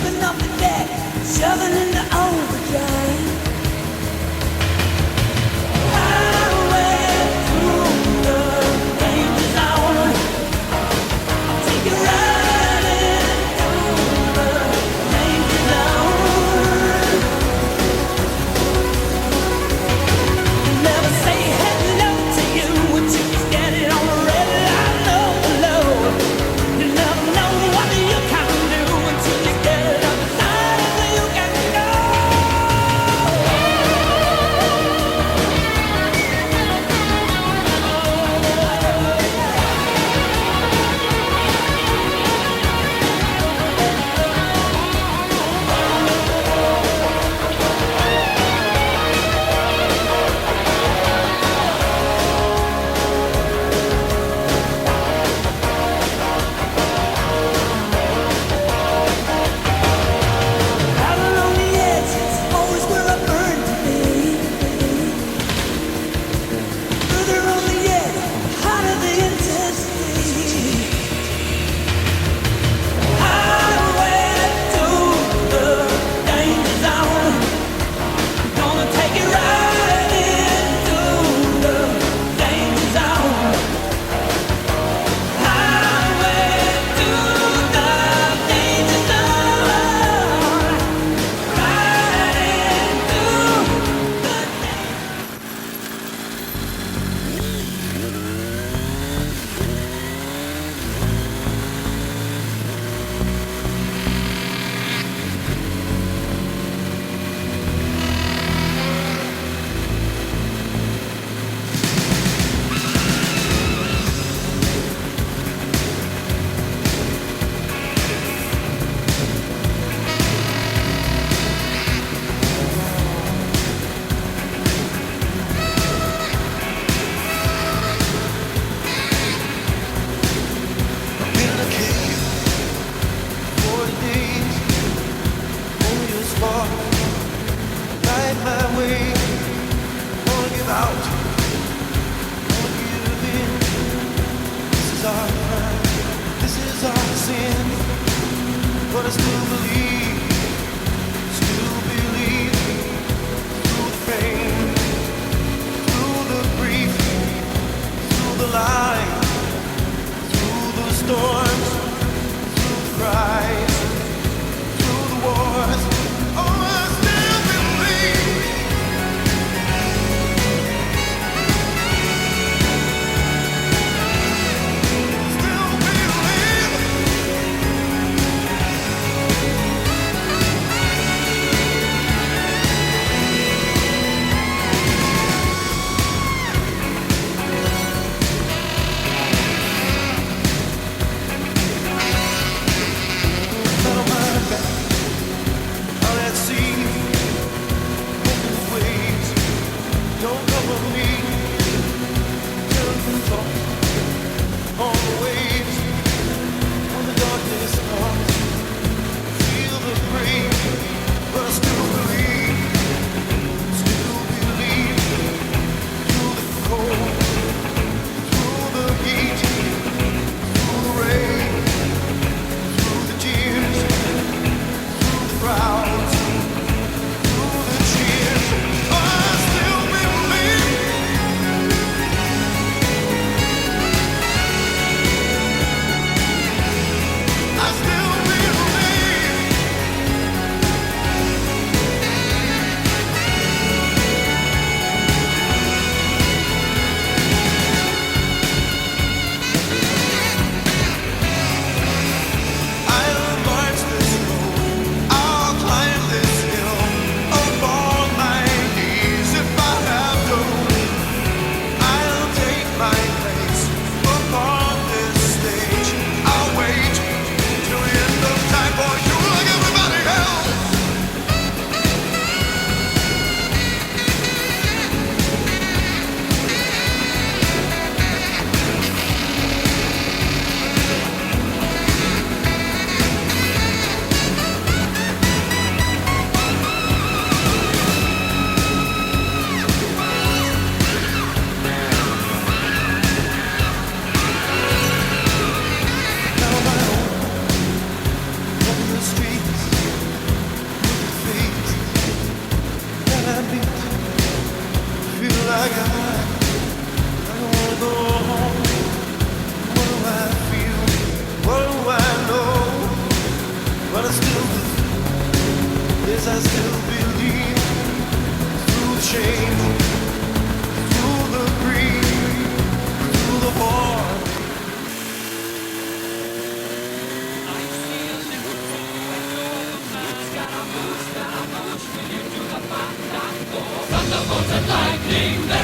jumping off the deck, shoving into overdrive. Highway through the danger zone. I'll take you riding through the danger zone. Never say hello to you until you get it on the red line, low, low. You never know what you can do until you get it on the line, and you can go. Out on the edge, it's always where I burn to be. Further on the edge, hotter the intensity. Highway to the danger zone. Gonna take it right into the danger zone. Highway to the danger zone. Right into the Been in a cave 40 days, only a spark, light my way. Wanna give out, wanna give in. This is our crime, this is our sin. But I still believe through the pain, through the grief, through the light. Through the storms, through the cries, through the wars, oh, I still believe. Still believe. I still, yes, I still believe through change, through the greed, through the heart. Thunderbolts and lightning,